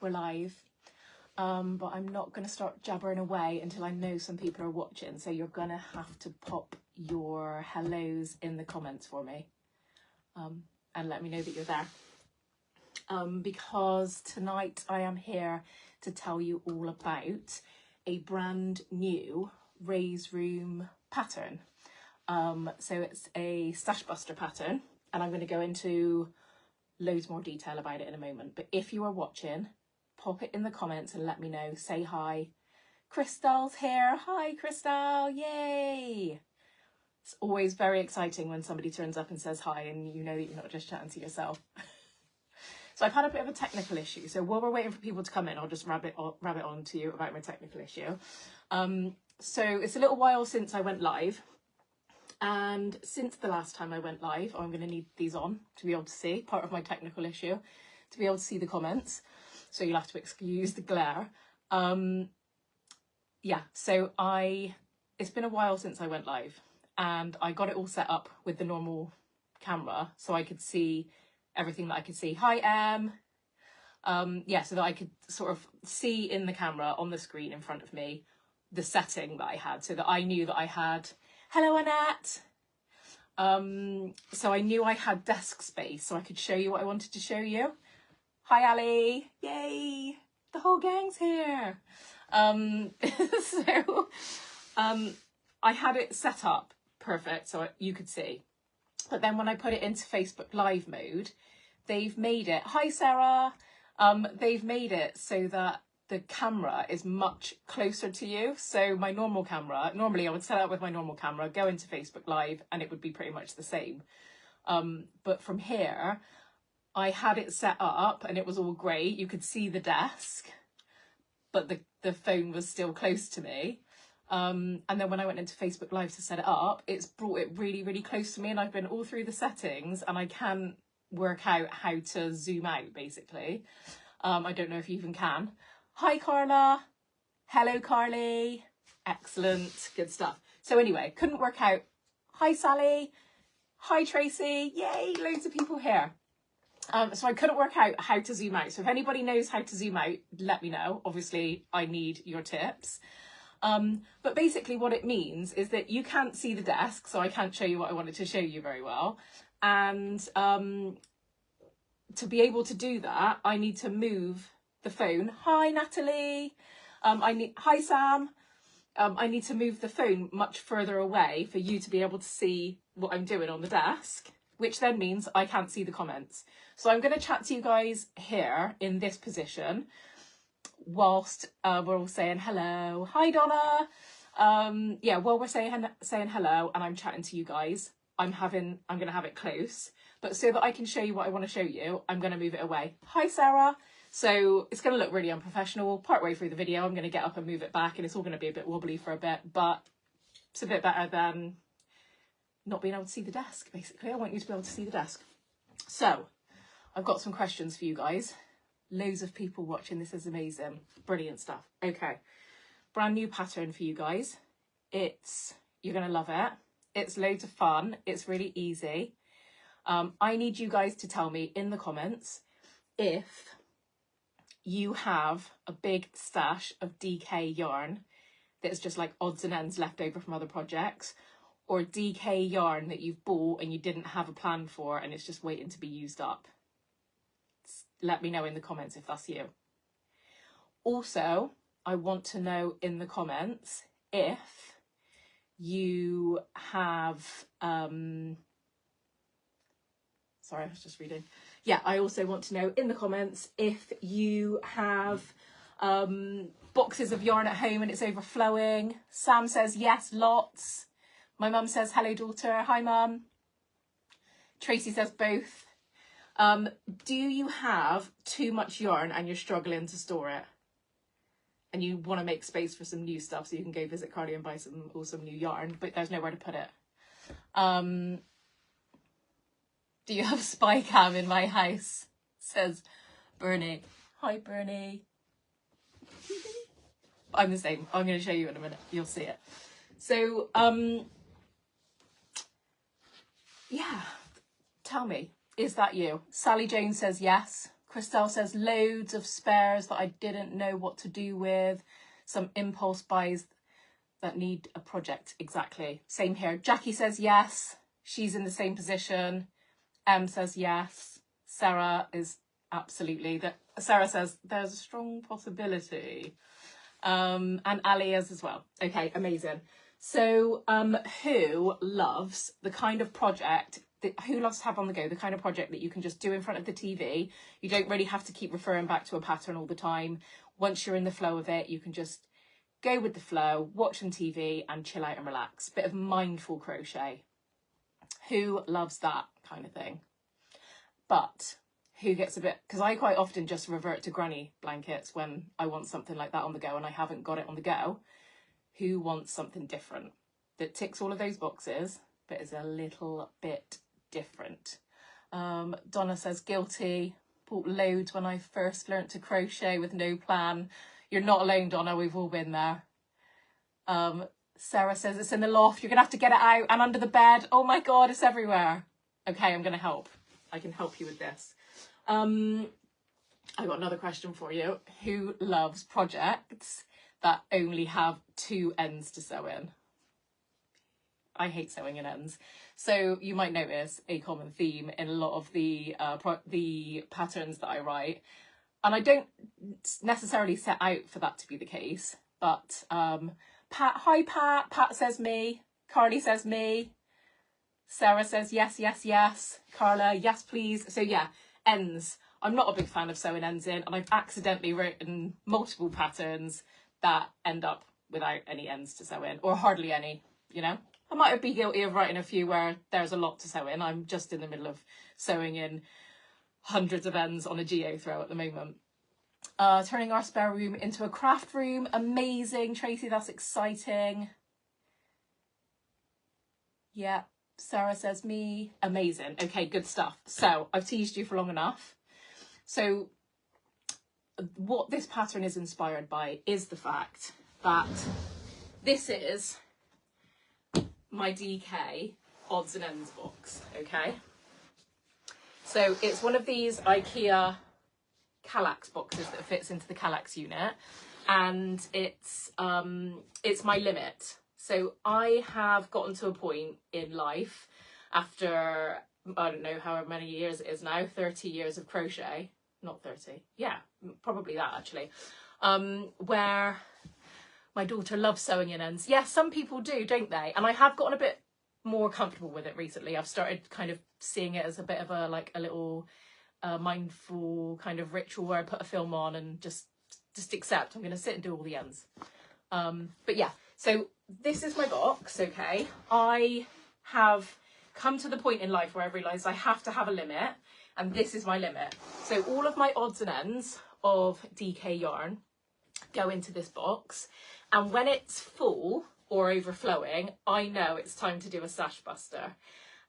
we're live. But I'm not going to start jabbering away until I know some people are watching. So you're going to have to pop your hellos in the comments for me. And let me know that you're there. Because tonight I am here to tell you all about a brand new raise room pattern. So it's a stash buster pattern, and I'm going to go into loads more detail about it in a moment. But if you are watching, pop it in the comments and let me know. Say hi. Crystal's here. Hi, Crystal. Yay. It's always very exciting when somebody turns up and says hi and you know that you're not just chatting to yourself. So I've had a bit of a technical issue. So while we're waiting for people to come in, I'll just rabbit on to you about my technical issue. So it's a little while since I went live. And since the last time I went live, I'm going to need these on to be able to see, part of my technical issue, to be able to see the comments. So you'll have to excuse the glare. Yeah, so it's been a while since I went live, and I got it all set up with the normal camera so I could see everything that I could see. Hi, Em. Yeah, so that I could sort of see in the camera on the screen in front of me the setting that I had, so that I knew that I had... Hello, Annette. So I knew I had desk space, so I could show you what I wanted to show you. Hi, Ali. Yay. The whole gang's here. So I had it set up perfect so you could see. But then when I put it into Facebook Live mode, they've made it... Hi, Sarah. They've made it so that the camera is much closer to you. So my normal camera, normally I would set up with my normal camera, go into Facebook Live, and it would be pretty much the same. But from here, I had it set up and it was all great. You could see the desk, but the phone was still close to me. And then when I went into Facebook Live to set it up, it's brought it really, really close to me. And I've been all through the settings and I can't work out how to zoom out, basically. I don't know if you even can. Hi, Carla. Hello, Carly. Excellent. Good stuff. So anyway, couldn't work out. Hi, Sally. Hi, Tracy. Yay, loads of people here. So I couldn't work out how to zoom out. So if anybody knows how to zoom out, let me know. Obviously, I need your tips. But basically what it means is that you can't see the desk, so I can't show you what I wanted to show you very well. And to be able to do that, I need to move the phone. Hi, Natalie. Hi, Sam. I need to move the phone much further away for you to be able to see what I'm doing on the desk, which then means I can't see the comments. So I'm going to chat to you guys here in this position whilst we're all saying hello. Hi, Donna. Yeah, while we're saying hello and I'm chatting to you guys, I'm going to have it close, but so that I can show you what I want to show you, I'm going to move it away. Hi, Sarah. So it's going to look really unprofessional. Partway through the video, I'm going to get up and move it back, and it's all going to be a bit wobbly for a bit, but it's a bit better than not being able to see the desk, basically. I want you to be able to see the desk. So I've got some questions for you guys. Loads of people watching. This is amazing. Brilliant stuff. Okay. Brand new pattern for you guys. You're going to love it. It's loads of fun. It's really easy. I need you guys to tell me in the comments if you have a big stash of DK yarn that's just like odds and ends left over from other projects, or DK yarn that you've bought and you didn't have a plan for and it's just waiting to be used up. Let me know in the comments if that's you. Also, I want to know in the comments if you have... Sorry, I was just reading. Yeah, I also want to know in the comments if you have boxes of yarn at home and it's overflowing. Sam says yes, lots. My mum says hello, daughter. Hi, mum. Tracy says both. Do you have too much yarn and you're struggling to store it? And you want to make space for some new stuff so you can go visit Carly and buy some new yarn, but there's nowhere to put it. Do you have spy cam in my house? Says Bernie. Hi, Bernie. I'm the same. I'm going to show you in a minute. You'll see it. So, yeah. Tell me, is that you? Sally Jones says yes. Christelle says loads of spares that I didn't know what to do with. Some impulse buys that need a project. Exactly. Same here. Jackie says yes. She's in the same position. Em says yes. Sarah is absolutely. Sarah says there's a strong possibility. And Ali is as well. Okay, amazing. So who loves the kind of project who loves to have on the go, the kind of project that you can just do in front of the TV? You don't really have to keep referring back to a pattern all the time. Once you're in the flow of it, you can just go with the flow, watch some TV and chill out and relax. Bit of mindful crochet. Who loves that kind of thing? But who gets a bit, because I quite often just revert to granny blankets when I want something like that on the go and I haven't got it on the go. Who wants something different that ticks all of those boxes but is a little bit different? Donna says guilty. Bought loads when I first learnt to crochet with no plan. You're not alone, Donna, we've all been there. Sarah says it's in the loft. You're gonna have to get it out and under the bed. Oh my god, it's everywhere. Okay, I'm gonna help. I can help you with this. I've got another question for you. Who loves projects that only have 2 ends to sew in? I hate sewing in ends. So you might notice a common theme in a lot of the patterns that I write. And I don't necessarily set out for that to be the case. But Pat, hi Pat. Pat says me. Carly says me. Sarah says yes, yes, yes. Carla, yes please. So yeah, ends. I'm not a big fan of sewing ends in, and I've accidentally written multiple patterns that end up without any ends to sew in, or hardly any, you know. I might be guilty of writing a few where there's a lot to sew in. I'm just in the middle of sewing in hundreds of ends on a geo throw at the moment. Turning our spare room into a craft room. Amazing, Tracy, that's exciting. Yeah, Sarah says me. Amazing. Okay, good stuff. So I've teased you for long enough. So what this pattern is inspired by is the fact that this is my DK odds and ends box, okay? So it's one of these IKEA Kallax boxes that fits into the Kallax unit, and it's my limit. So I have gotten to a point in life after, I don't know how many years it is now, 30 years of crochet, not 30, yeah, probably that actually, where my daughter loves sewing in ends. Yes, some people do, don't they? And I have gotten a bit more comfortable with it recently. I've started kind of seeing it as a bit of a, like a little mindful kind of ritual where I put a film on and just accept I'm going to sit and do all the ends. But yeah, so this is my box, okay? I have come to the point in life where I've realised I have to have a limit, and this is my limit. So all of my odds and ends of DK yarn go into this box, and when it's full or overflowing, I know it's time to do a stash buster.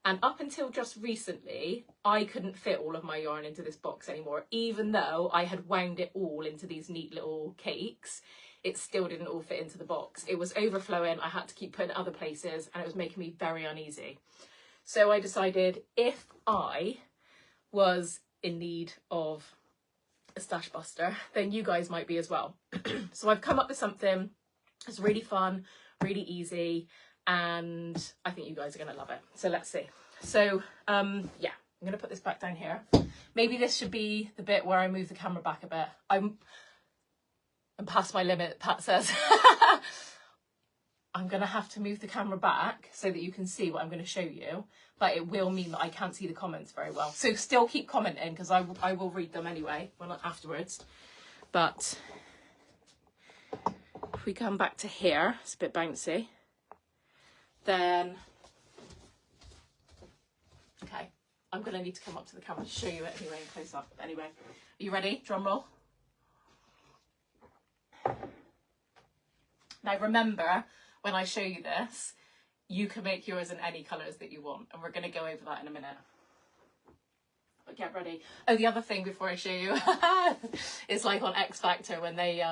And up until just recently, I couldn't fit all of my yarn into this box anymore. Even though I had wound it all into these neat little cakes, it still didn't all fit into the box. It was overflowing, I had to keep putting it other places, and it was making me very uneasy. So I decided if I was in need of a stash buster, then you guys might be as well. So I've come up with something that's really fun, really easy, and I think you guys are going to love it. So let's see. So yeah, I'm going to put this back down here. Maybe this should be the bit where I move the camera back a bit. I'm past my limit, Pat says. I'm going to have to move the camera back so that you can see what I'm going to show you, but it will mean that I can't see the comments very well. So still keep commenting, because I will read them anyway afterwards. But if we come back to here, it's a bit bouncy. Then, okay, I'm going to need to come up to the camera to show you it anyway, close up. Anyway, are you ready? Drum roll. Now remember, when I show you this, you can make yours in any colours that you want, and we're going to go over that in a minute. But get ready. Oh, the other thing before I show you, it's like on X Factor when they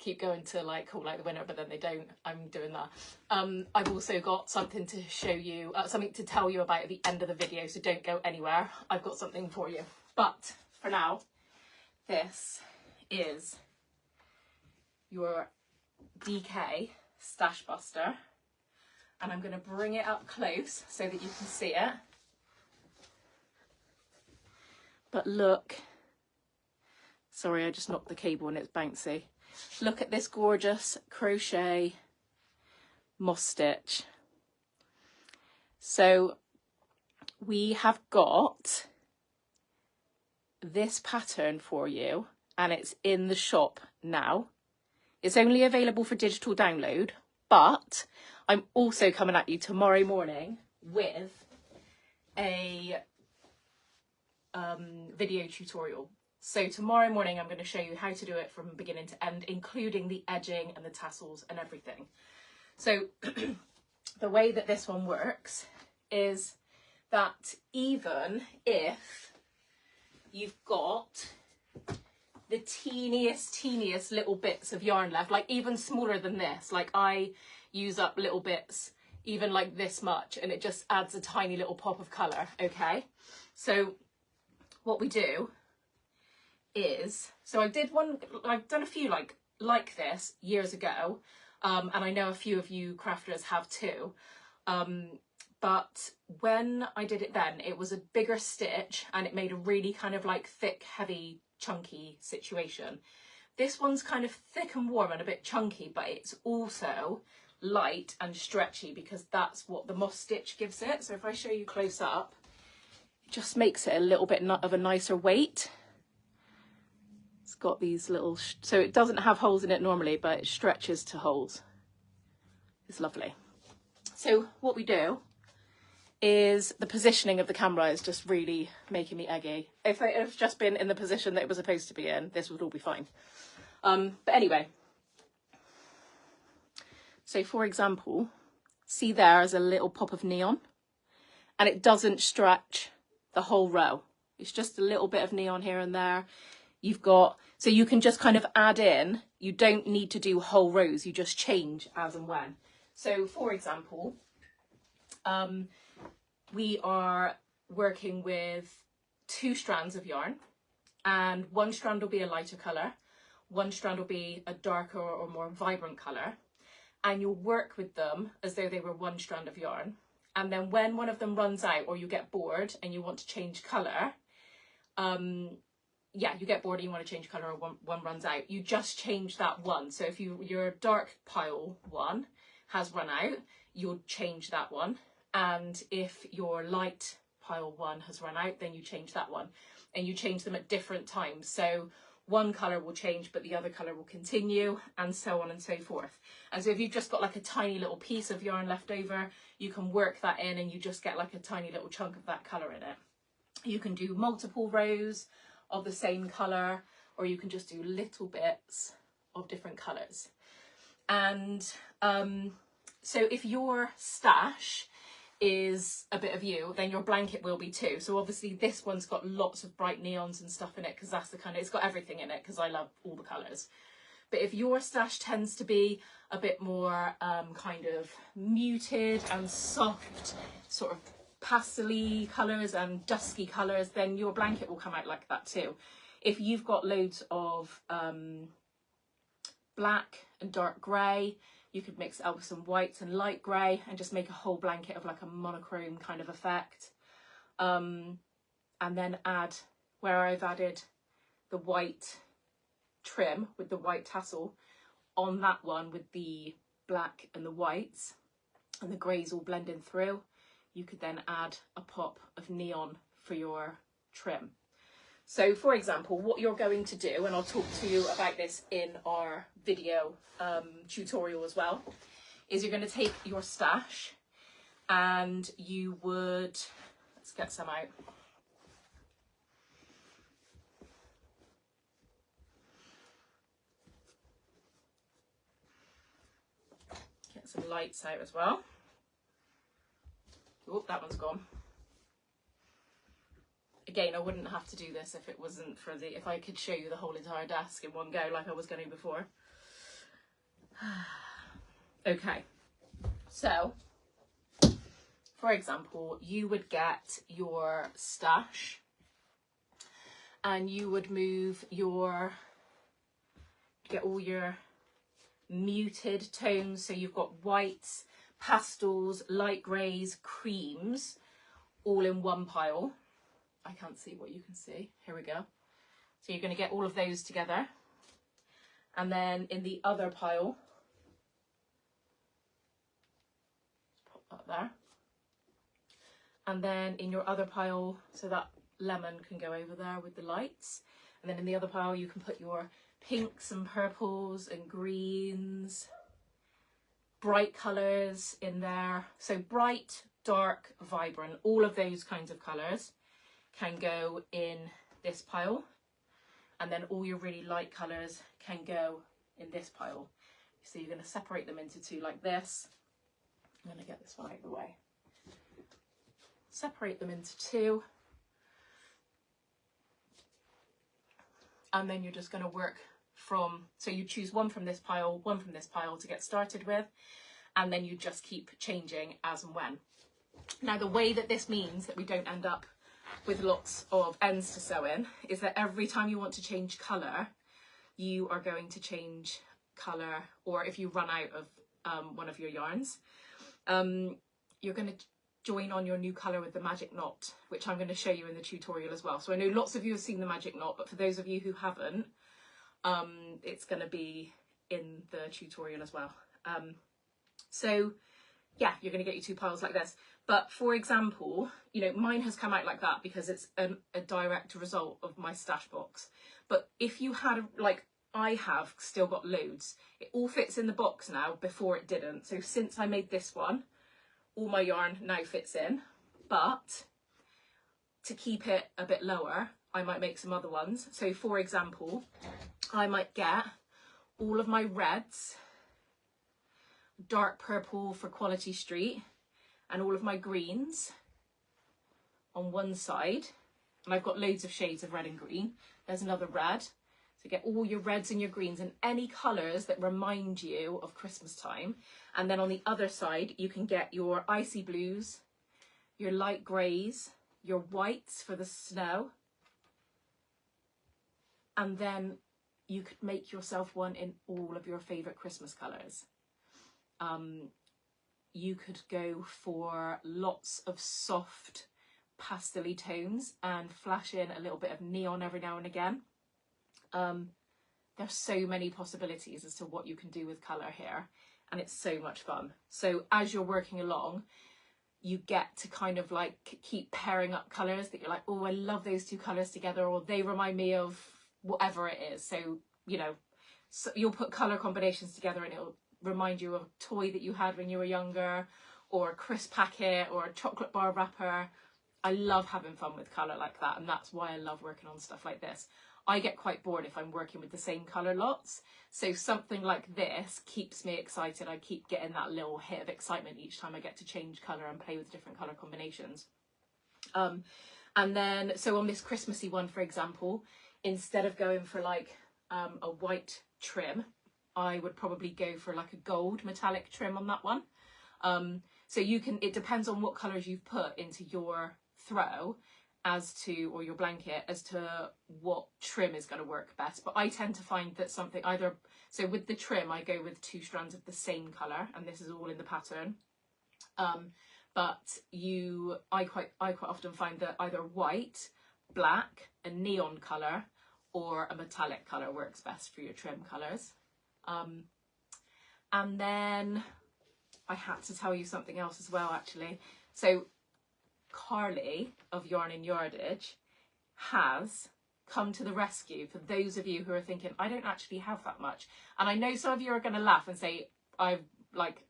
keep going to like call out the winner, but then they don't. I'm doing that. I've also got something to show you, something to tell you about at the end of the video, so don't go anywhere. I've got something for you. But for now, this is your DK Stash Buster, and I'm going to bring it up close so that you can see it. But look, sorry, I just knocked the cable and it's bouncy. Look at this gorgeous crochet moss stitch. So we have got this pattern for you, and it's in the shop now. It's only available for digital download, but I'm also coming at you tomorrow morning with a video tutorial. So tomorrow morning I'm going to show you how to do it from beginning to end, including the edging and the tassels and everything. So the way that this one works is that even if you've got the teeniest little bits of yarn left, like even smaller than this, like I use up little bits even like this much, and it just adds a tiny little pop of colour, okay? So what we do is, so I've done a few like this years ago, and I know a few of you crafters have too, but when I did it then, it was a bigger stitch and it made a really kind of like thick, heavy, chunky situation. This one's kind of thick and warm and a bit chunky, but it's also light and stretchy because that's what the moss stitch gives it. So if I show you close up, it just makes it a little bit of a nicer weight. It's got these little, so it doesn't have holes in it normally, but it stretches to holes. It's lovely. So what we do is, the positioning of the camera is just really making me eggy. If it had just been in the position that it was supposed to be in, this would all be fine. But anyway, so for example, see there's a little pop of neon, and it doesn't stretch the whole row. It's just a little bit of neon here and there. You've got, so you can just kind of add in, you don't need to do whole rows, you just change as and when. So for example, we are working with 2 strands of yarn, and one strand will be a lighter colour, one strand will be a darker or more vibrant colour, and you'll work with them as though they were one strand of yarn. And then when one of them runs out, or you get bored and you want to change colour, you get bored and you want to change colour, or one runs out, you just change that one. So if your dark pile one has run out, you'll change that one. And if your light pile one has run out, then you change that one. And you change them at different times. So one colour will change, but the other colour will continue, and so on and so forth. And so if you've just got like a tiny little piece of yarn left over, you can work that in and you just get like a tiny little chunk of that colour in it. You can do multiple rows of the same colour, or you can just do little bits of different colours. And so if your stash is a bit of you, then your blanket will be too. So obviously this one's got lots of bright neons and stuff in it, because that's the kind of, it's got everything in it, because I love all the colours. But if your stash tends to be a bit more kind of muted and soft, sort of pastel-y colours and dusky colours, then your blanket will come out like that too. If you've got loads of black and dark grey, you could mix it up with some whites and light grey and just make a whole blanket of like a monochrome kind of effect. And then add, where I've added the white trim with the white tassel on that one with the black and the whites, and the greys all blending through, you could then add a pop of neon for your trim. So for example, what you're going to do, and I'll talk to you about this in our video tutorial as well, is you're going to take your stash and you would, let's get some out. Get some lights out as well. Oh, that one's gone. Again, I wouldn't have to do this if it wasn't for the, if I could show you the whole entire desk in one go like I was going to before. Okay, so for example, you would get your stash and you would move get all your muted tones. So you've got whites, pastels, light greys, creams, all in one pile. I can't see what you can see. Here we go. So you're going to get all of those together. And then in the other pile, pop that there. And then in your other pile, so that lemon can go over there with the lights. And then in the other pile, you can put your pinks and purples and greens, bright colours in there. So bright, dark, vibrant, all of those kinds of colours can go in this pile. And then all your really light colours can go in this pile. So you're going to separate them into two like this. I'm going to get this one out of the way. Separate them into two. And then you're just going to work from, so you choose one from this pile to get started with, and then you just keep changing as and when. Now, the way that this means that we don't end up with lots of ends to sew in is that every time you want to change colour, you are going to change colour, or if you run out of one of your yarns, you're going to join on your new colour with the magic knot, which I'm going to show you in the tutorial as well. So I know lots of you have seen the magic knot, but for those of you who haven't, it's going to be in the tutorial as well. So yeah, you're going to get your two piles like this. But for example, you know, mine has come out like that because it's a direct result of my stash box. But if you had, like I have still got loads, it all fits in the box now, before it didn't. So since I made this one, all my yarn now fits in. But to keep it a bit lower, I might make some other ones. So for example, I might get all of my reds, dark purple for Quality Street, and all of my greens on one side. And I've got loads of shades of red and green. There's another red. So get all your reds and your greens and any colours that remind you of Christmas time. And then on the other side, you can get your icy blues, your light greys, your whites for the snow. And then you could make yourself one in all of your favourite Christmas colours. You could go for lots of soft pastel-y tones and flash in a little bit of neon every now and again. There's so many possibilities as to what you can do with colour here, and it's so much fun. So as you're working along, you get to kind of like keep pairing up colours that you're like, oh, I love those two colours together, or they remind me of whatever it is. So, you know, so you'll put colour combinations together and it'll remind you of a toy that you had when you were younger, or a crisp packet, or a chocolate bar wrapper. I love having fun with colour like that, and that's why I love working on stuff like this. I get quite bored if I'm working with the same colour lots, so something like this keeps me excited. I keep getting that little hit of excitement each time I get to change colour and play with different colour combinations. And then, so on this Christmassy one, for example, instead of going for like a white trim, I would probably go for like a gold metallic trim on that one. So you can, it depends on what colours you've put into your throw as to, or your blanket, as to what trim is going to work best. But I tend to find that something either, so with the trim, I go with 2 strands of the same colour, and this is all in the pattern. But I quite often find that either white, black, a neon colour, or a metallic colour works best for your trim colours. And then I had to tell you something else as well, actually. So Carly of Yarn and Yardage has come to the rescue for those of you who are thinking, I don't actually have that much. And I know some of you are going to laugh and say,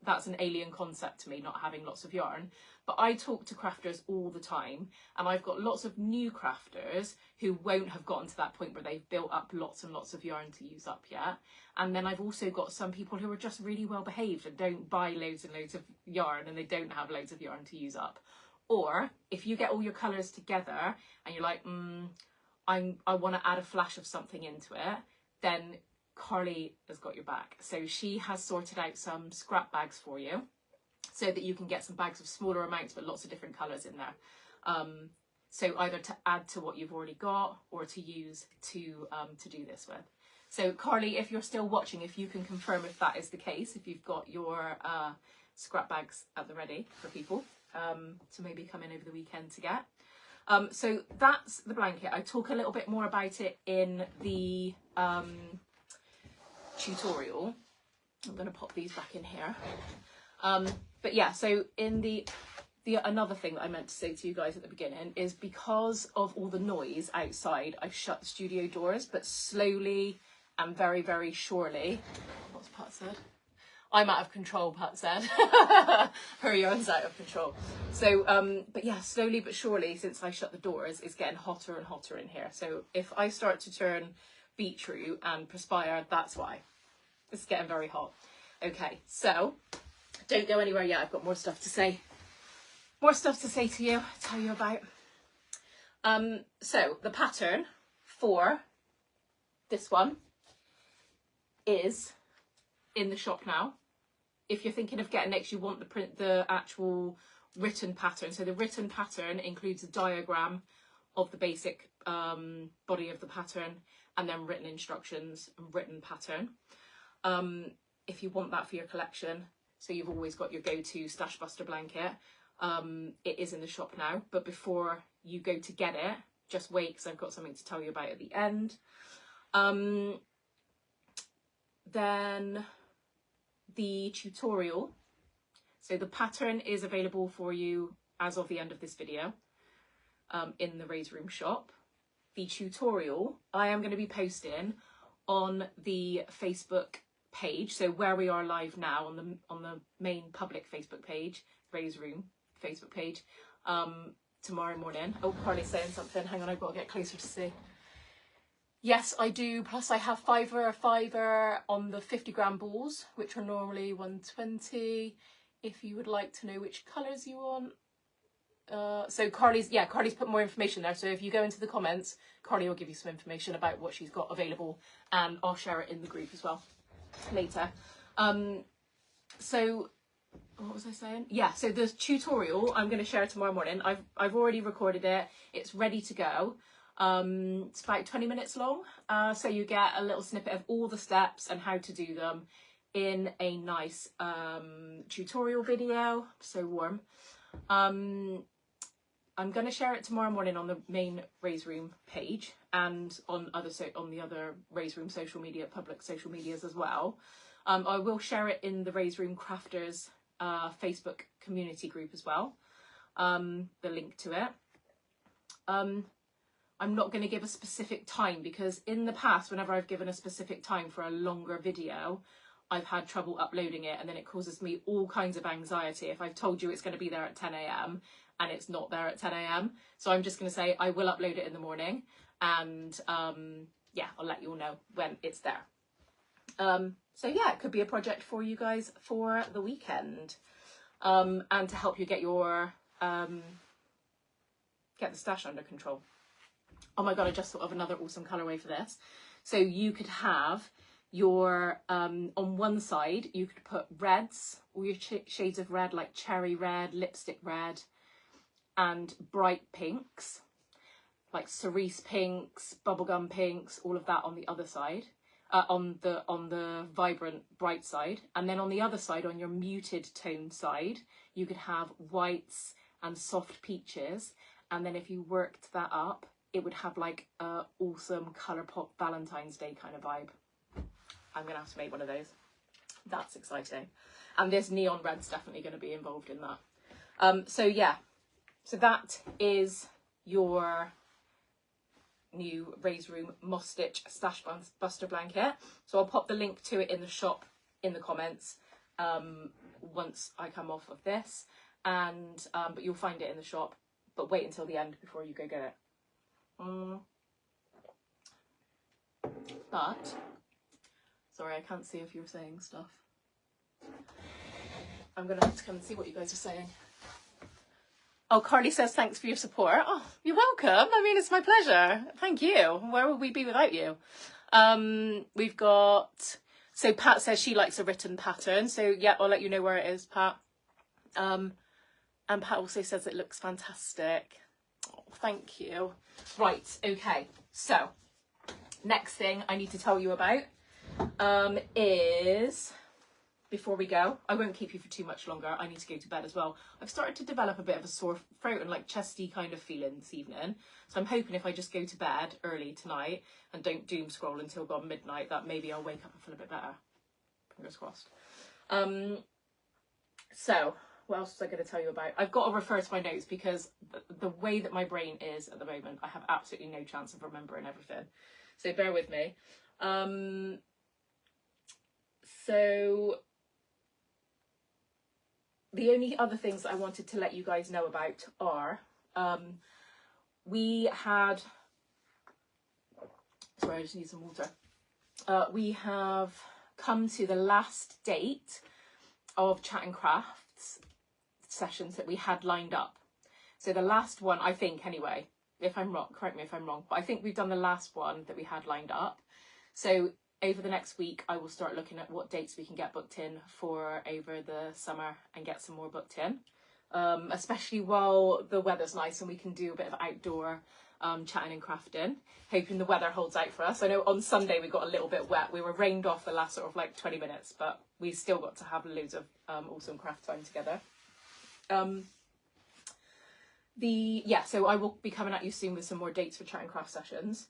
that's an alien concept to me, not having lots of yarn. But I talk to crafters all the time, and I've got lots of new crafters who won't have gotten to that point where they've built up lots and lots of yarn to use up yet. And then I've also got some people who are just really well behaved and don't buy loads and loads of yarn, and they don't have loads of yarn to use up. Or if you get all your colours together and you're like, I want to add a flash of something into it, then Carly has got your back. So she has sorted out some scrap bags for you so that you can get some bags of smaller amounts but lots of different colours in there. So either to add to what you've already got or to use to do this with. So Carly, if you're still watching, if you can confirm if that is the case, if you've got your scrap bags at the ready for people to maybe come in over the weekend to get. So that's the blanket. I talk a little bit more about it in the tutorial. I'm going to pop these back in here. But yeah, so in the another thing that I meant to say to you guys at the beginning is because of all the noise outside, I've shut the studio doors, but slowly and very, very surely. What's Pat said? I'm out of control, Pat said. Her yarn's out of control. So, but yeah, slowly but surely, since I shut the doors, it's getting hotter and hotter in here. So if I start to turn beetroot and perspire, that's why. It's getting very hot. Okay, so don't go anywhere yet. I've got more stuff to say. More stuff to say to you, tell you about. So the pattern for this one is in the shop now. If you're thinking of getting next, you want the actual written pattern. So the written pattern includes a diagram of the basic body of the pattern and then written instructions and written pattern. If you want that for your collection, so you've always got your go-to Stash Buster blanket, it is in the shop now. But before you go to get it, just wait, because I've got something to tell you about at the end. Then the tutorial. So the pattern is available for you as of the end of this video in the Raise Room shop. The tutorial I am going to be posting on the Facebook page, so where we are live now on the main public Facebook page, Raise Room Facebook page, tomorrow morning. Oh, Carly's saying something. Hang on, I've got to get closer to see. Yes, I do. Plus I have fiver on the 50-gram balls, which are normally 120. If you would like to know which colours you want. So Carly's put more information there. So if you go into the comments, Carly will give you some information about what she's got available, and I'll share it in the group as well later. So what was I saying? Yeah, so the tutorial I'm going to share tomorrow morning. I've already recorded it. It's ready to go. It's about 20 minutes long. So you get a little snippet of all the steps and how to do them in a nice tutorial video. So warm. I'm going to share it tomorrow morning on the main Raise Room page and on the other Raise Room social media, public social medias as well. I will share it in the Raise Room Crafters Facebook community group as well, the link to it. I'm not going to give a specific time, because in the past, whenever I've given a specific time for a longer video, I've had trouble uploading it, and then it causes me all kinds of anxiety if I've told you it's going to be there at 10 AM and it's not there at 10 AM. So I'm just going to say I will upload it in the morning, and yeah, I'll let you all know when it's there. So yeah, it could be a project for you guys for the weekend, and to help you get your get the stash under control. Oh my god, I just thought of another awesome colourway for this. So you could have your, on one side, you could put reds, all your shades of red, like cherry red, lipstick red, and bright pinks, like cerise pinks, bubblegum pinks, all of that on the other side, on the vibrant bright side. And then on the other side, on your muted tone side, you could have whites and soft peaches. And then if you worked that up, it would have like a awesome Colourpop Valentine's Day kind of vibe. I'm going to have to make one of those. That's exciting. And this neon red's definitely going to be involved in that. So yeah, so that is your new Raise Room Moss Stitch Stash Buster blanket. So I'll pop the link to it in the shop in the comments once I come off of this. And but you'll find it in the shop. But wait until the end before you go get it. But sorry, I can't see if you're saying stuff. I'm gonna have to come and see what you guys are saying. Oh, Carly says thanks for your support. Oh, you're welcome. I mean, it's my pleasure. Thank you. Where would we be without you? We've got, so Pat says she likes a written pattern. So yeah, I'll let you know where it is, Pat. And Pat also says it looks fantastic. Oh, thank you. Right, okay. So, next thing I need to tell you about is, before we go, I won't keep you for too much longer. I need to go to bed as well. I've started to develop a bit of a sore throat and like chesty kind of feeling this evening. So I'm hoping if I just go to bed early tonight and don't doom scroll until gone midnight, that maybe I'll wake up and feel a bit better. Fingers crossed. So what else was I going to tell you about? I've got to refer to my notes because the way that my brain is at the moment, I have absolutely no chance of remembering everything. So bear with me. So the only other things that I wanted to let you guys know about are, we had, sorry, I just need some water. We have come to the last date of Chat and Crafts sessions that we had lined up. So the last one, I think anyway, if I'm wrong, correct me if I'm wrong, but I think we've done the last one that we had lined up. So over the next week, I will start looking at what dates we can get booked in for over the summer and get some more booked in, especially while the weather's nice and we can do a bit of outdoor chatting and crafting, hoping the weather holds out for us. I know on Sunday we got a little bit wet. We were rained off the last sort of like 20 minutes, but we still got to have loads of awesome craft time together. So I will be coming at you soon with some more dates for chat and craft sessions.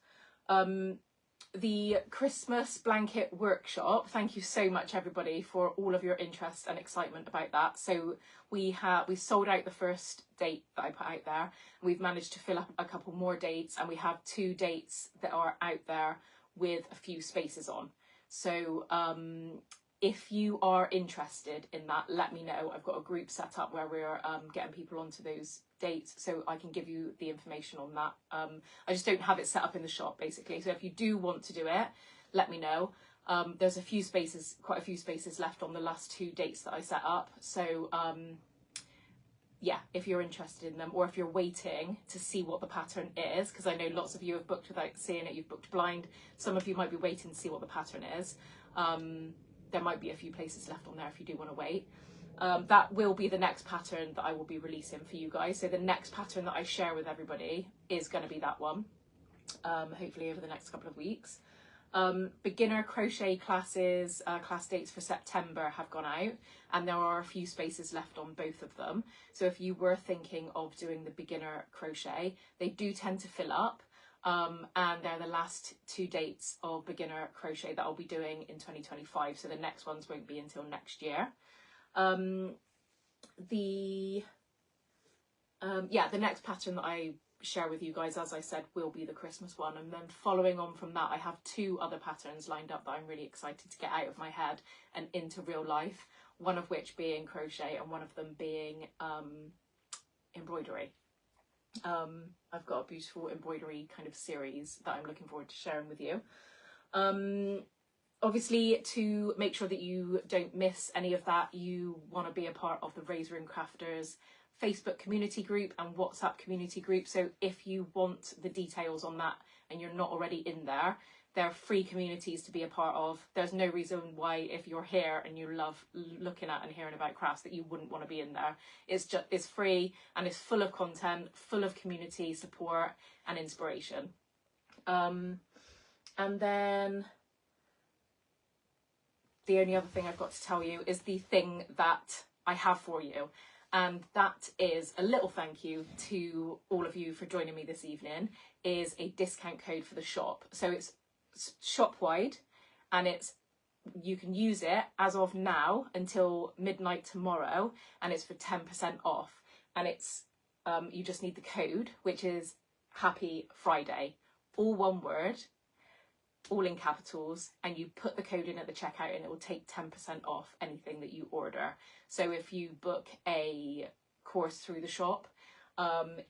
The Christmas blanket workshop, thank you so much everybody for all of your interest and excitement about that. So we sold out the first date that I put out there. We've managed to fill up a couple more dates, and we have 2 dates that are out there with a few spaces on. So if you are interested in that, let me know. I've got a group set up where we're getting people onto those dates, so I can give you the information on that. I just don't have it set up in the shop, basically. So if you do want to do it, let me know. There's quite a few spaces left on the last 2 dates that I set up. So yeah, if you're interested in them, or if you're waiting to see what the pattern is, because I know lots of you have booked without seeing it, you've booked blind. Some of you might be waiting to see what the pattern is. There might be a few places left on there if you do want to wait. That will be the next pattern that I will be releasing for you guys. So the next pattern that I share with everybody is going to be that one, hopefully over the next couple of weeks. Beginner crochet classes, class dates for September have gone out, and there are a few spaces left on both of them. So if you were thinking of doing the beginner crochet, they do tend to fill up. And they're the last 2 dates of beginner crochet that I'll be doing in 2025. So the next ones won't be until next year. The next pattern that I share with you guys, as I said, will be the Christmas one. And then following on from that, I have 2 other patterns lined up that I'm really excited to get out of my head and into real life. One of which being crochet and one of them being embroidery. I've got a beautiful embroidery kind of series that I'm looking forward to sharing with you. Obviously, to make sure that you don't miss any of that, you want to be a part of the Raise Room Crafters Facebook community group and WhatsApp community group. So if you want the details on that and you're not already in there, they're free communities to be a part of. There's no reason why, if you're here and you love looking at and hearing about crafts, that you wouldn't want to be in there. It's free, and it's full of content, full of community support and inspiration. And then the only other thing I've got to tell you is the thing that I have for you. And that is a little thank you to all of you for joining me this evening, is a discount code for the shop. So it's shop wide, and you can use it as of now until midnight tomorrow, and it's for 10% off. And it's you just need the code, which is Happy Friday, all one word, all in capitals, and you put the code in at the checkout and it will take 10% off anything that you order. So if you book a course through the shop,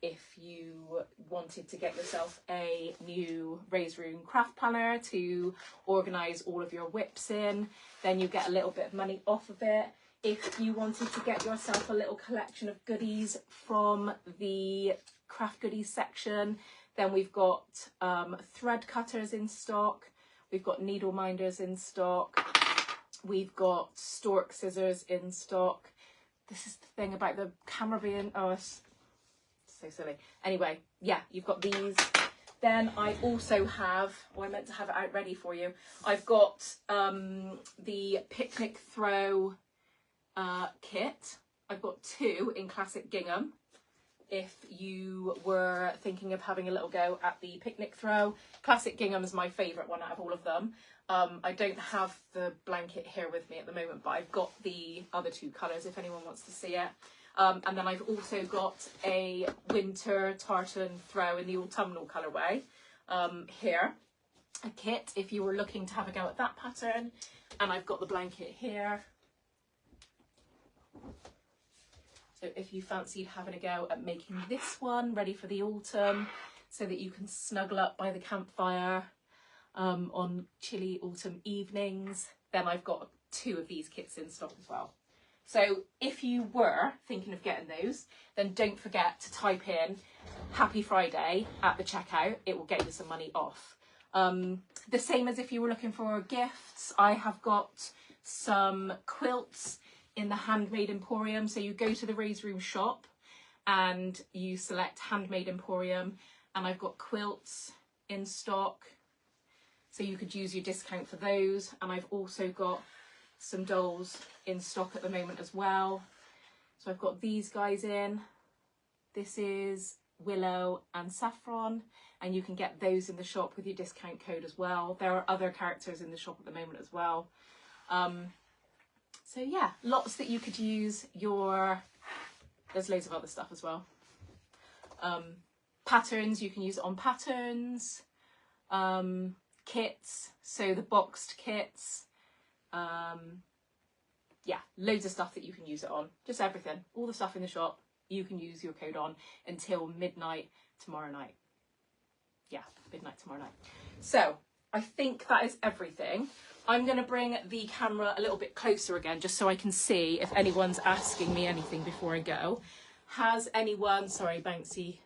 if you wanted to get yourself a new Raise Room craft planner to organise all of your whips in, then you get a little bit of money off of it. If you wanted to get yourself a little collection of goodies from the craft goodies section, then we've got thread cutters in stock, we've got needle minders in stock, we've got stork scissors in stock. This is the thing about the camera being, so silly. Anyway, yeah, you've got these. Then I also have, oh, I meant to have it out ready for you. I've got the picnic throw kit. I've got 2 in classic gingham. If you were thinking of having a little go at the picnic throw, classic gingham is my favourite one out of all of them. I don't have the blanket here with me at the moment, but I've got the other 2 colours if anyone wants to see it. And then I've also got a winter tartan throw in the autumnal colourway here. A kit if you were looking to have a go at that pattern. And I've got the blanket here. So if you fancied having a go at making this one ready for the autumn so that you can snuggle up by the campfire on chilly autumn evenings, then I've got 2 of these kits in stock as well. So if you were thinking of getting those, then don't forget to type in Happy Friday at the checkout. It will get you some money off. The same as if you were looking for gifts, I have got some quilts in the Handmade Emporium. So you go to the Raise Room shop and you select Handmade Emporium, and I've got quilts in stock. So you could use your discount for those. And I've also got some dolls in stock at the moment as well. So I've got these guys in. This is Willow and Saffron, and you can get those in the shop with your discount code as well. There are other characters in the shop at the moment as well. So yeah, lots that you could use your, there's loads of other stuff as well. Patterns, you can use it on patterns. Kits, so the boxed kits. Yeah, loads of stuff that you can use it on. Just everything. All the stuff in the shop, you can use your code on until midnight tomorrow night. Yeah, midnight tomorrow night. So, I think that is everything. I'm going to bring the camera a little bit closer again, just so I can see if anyone's asking me anything before I go. Has anyone, sorry, bouncy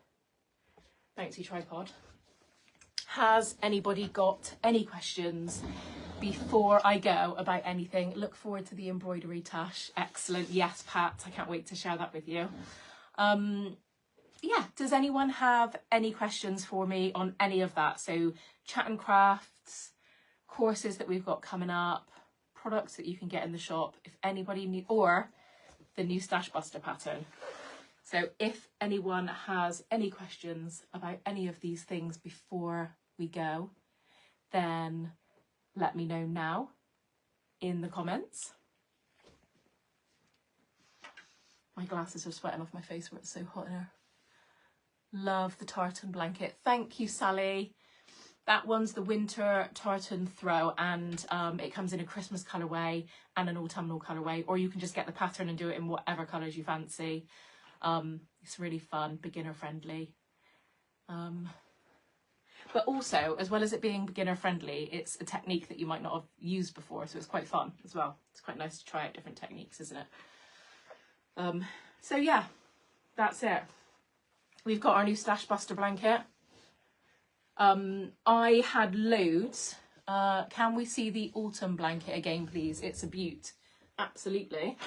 tripod. Has anybody got any questions before I go about anything? Look forward to the embroidery, Tash. Excellent. Yes, Pat. I can't wait to share that with you. Yeah, does anyone have any questions for me on any of that? So chat and crafts, courses that we've got coming up, products that you can get in the shop, if anybody need, or the new Stash Buster pattern. So if anyone has any questions about any of these things before we go, then let me know now in the comments. My glasses are sweating off my face where it's so hot in here. Love the tartan blanket. Thank you, Sally. That one's the winter tartan throw, and it comes in a Christmas colourway and an autumnal colourway, or you can just get the pattern and do it in whatever colours you fancy. It's really fun, beginner friendly. But also, as well as it being beginner friendly, it's a technique that you might not have used before, so it's quite fun as well. It's quite nice to try out different techniques, isn't it? So yeah, that's it. We've got our new Stash Buster blanket. I had loads. Can we see the autumn blanket again, please? It's a beaut. Absolutely.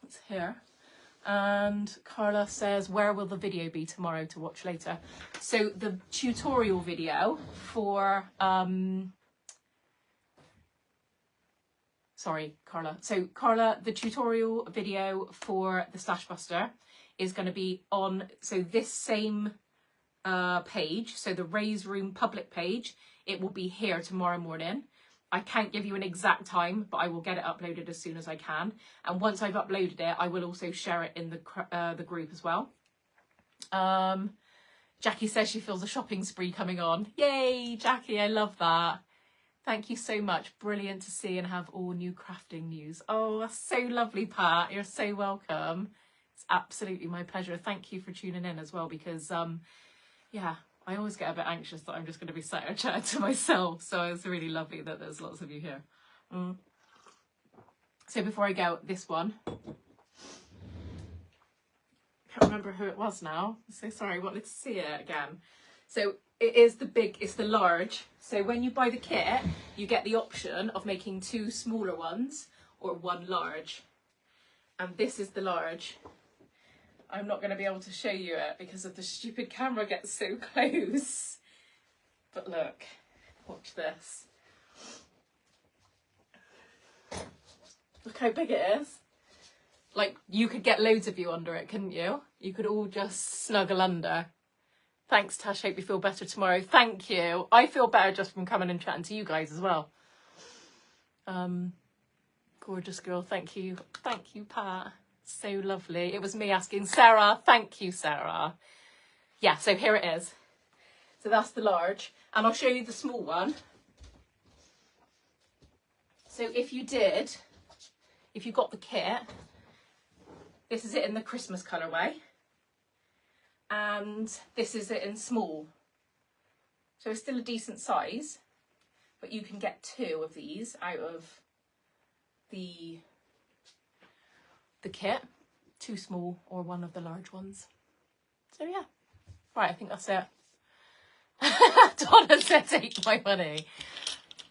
It's here. And Carla says, where will the video be tomorrow to watch later? So the tutorial video for, sorry, Carla. So Carla, the tutorial video for the Stash Buster is going to be on, so this same page, so the Raise Room public page, it will be here tomorrow morning. I can't give you an exact time, but I will get it uploaded as soon as I can. And once I've uploaded it, I will also share it in the group as well. Jackie says she feels a shopping spree coming on. Yay, Jackie, I love that. Thank you so much. Brilliant to see and have all new crafting news. Oh, that's so lovely, Pat. You're so welcome. It's absolutely my pleasure. Thank you for tuning in as well, because yeah, I always get a bit anxious that I'm just going to be sat here chatting to myself. So it's really lovely that there's lots of you here. So before I go, this one. I can't remember who it was now. I'm so sorry, I wanted to see it again. So it is the big, it's the large. So when you buy the kit, you get the option of making 2 smaller ones or 1 large. And this is the large. I'm not going to be able to show you it because of the stupid camera gets so close. But look, watch this. Look how big it is. Like, you could get loads of you under it, couldn't you? You could all just snuggle under. Thanks, Tash. Hope you feel better tomorrow. Thank you. I feel better just from coming and chatting to you guys as well. Gorgeous girl. Thank you. Thank you, Pat. So lovely. It was me asking Sarah. Thank you, Sarah. Yeah, so here it is. So that's the large. And I'll show you the small one. So if you got the kit, this is it in the Christmas colourway. And this is it in small. So it's still a decent size, but you can get 2 of these out of the kit. 2 small or 1 of the large ones. So yeah. Right, I think that's it. Donna said take my money.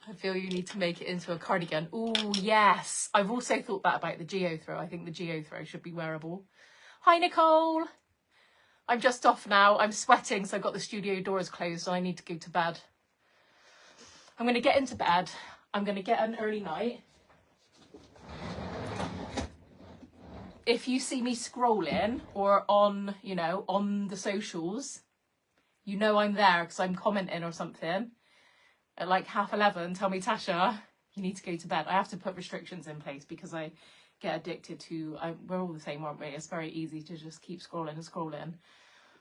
I feel you need to make it into a cardigan. Oh yes. I've also thought that about the Geo Throw. I think the Geo Throw should be wearable. Hi Nicole. I'm just off now. I'm sweating, so I've got the studio doors closed, so I need to go to bed. I'm going to get into bed. I'm going to get an early night. If you see me scrolling or on, you know, on the socials, you know I'm there because I'm commenting or something. At like 11:30, tell me, Tasha, you need to go to bed. I have to put restrictions in place because I get addicted to, we're all the same, aren't we? It's very easy to just keep scrolling and scrolling.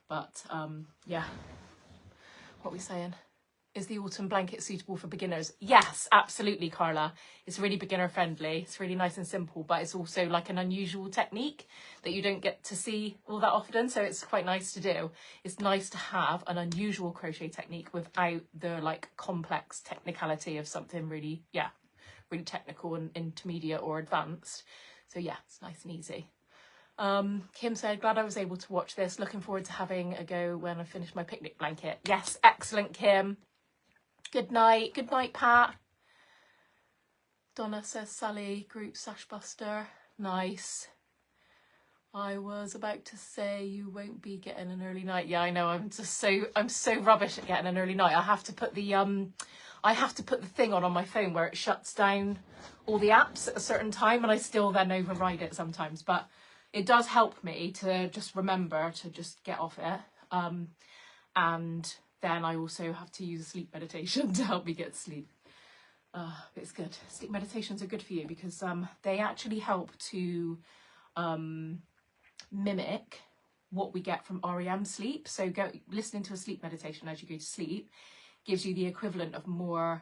But yeah, what are we saying? Is the autumn blanket suitable for beginners? Yes, absolutely, Carla. It's really beginner friendly. It's really nice and simple, but it's also like an unusual technique that you don't get to see all that often. So it's quite nice to do. It's nice to have an unusual crochet technique without the like complex technicality of something really, yeah, really technical and intermediate or advanced. So yeah, it's nice and easy. Kim said, glad I was able to watch this. Looking forward to having a go when I finish my picnic blanket. Yes, excellent, Kim. Good night. Good night, Pat. Donna says, Sally, group Sash Buster. Nice. I was about to say you won't be getting an early night. Yeah, I know. I'm so rubbish at getting an early night. I have to put the thing on my phone where it shuts down all the apps at a certain time, and I still then override it sometimes. But it does help me to just remember to just get off it. And then I also have to use sleep meditation to help me get sleep. It's good. Sleep meditations are good for you because they actually help to mimic what we get from REM sleep. So listening to a sleep meditation as you go to sleep gives you the equivalent of more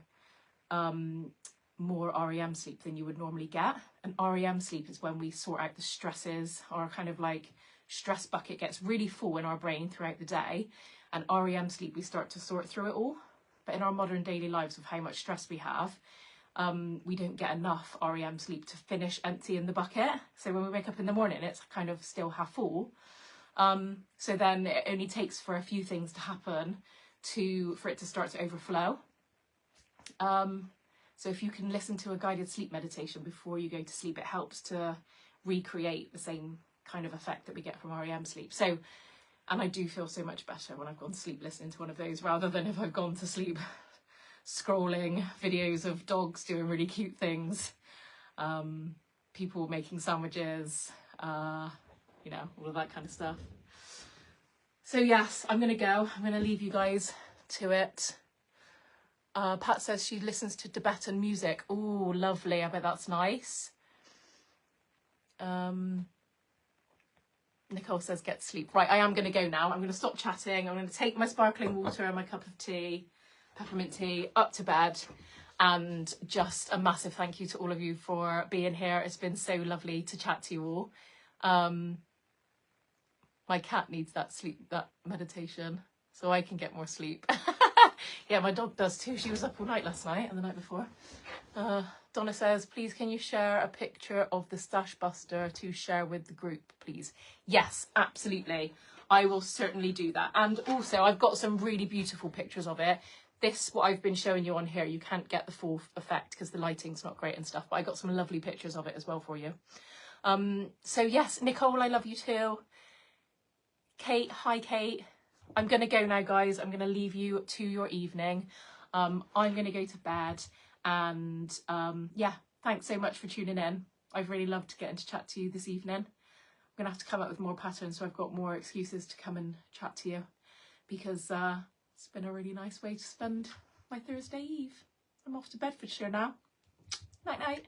REM sleep than you would normally get. And REM sleep is when we sort out the stresses, or kind of like stress bucket gets really full in our brain throughout the day. And REM sleep, we start to sort through it all. But in our modern daily lives of how much stress we have, we don't get enough REM sleep to finish emptying the bucket. So when we wake up in the morning, it's kind of still half full. So then it only takes for a few things to happen for it to start to overflow. So if you can listen to a guided sleep meditation before you go to sleep, it helps to recreate the same kind of effect that we get from REM sleep. So, and I do feel so much better when I've gone to sleep listening to one of those rather than if I've gone to sleep scrolling videos of dogs doing really cute things, people making sandwiches, you know, all of that kind of stuff. So yes, I'm going to go. I'm going to leave you guys to it. Pat says she listens to Tibetan music. Oh, lovely. I bet that's nice. Nicole says get sleep. Right, I am going to go now. I'm going to stop chatting. I'm going to take my sparkling water and my cup of tea, peppermint tea, up to bed. And just a massive thank you to all of you for being here. It's been so lovely to chat to you all. My cat needs that sleep, that meditation, so I can get more sleep. Yeah, my dog does too. She was up all night last night and the night before. Donna says, please can you share a picture of the Stash Buster to share with the group, please? Yes, absolutely. I will certainly do that. And also, I've got some really beautiful pictures of it. This, what I've been showing you on here, you can't get the full effect because the lighting's not great and stuff, but I got some lovely pictures of it as well for you. So yes, Nicole, I love you too. Kate, hi Kate. I'm going to go now, guys. I'm going to leave you to your evening. I'm going to go to bed. And yeah, thanks so much for tuning in. I've really loved getting to chat to you this evening. I'm going to have to come up with more patterns so I've got more excuses to come and chat to you, because it's been a really nice way to spend my Thursday eve. I'm off to Bedfordshire now. Night night.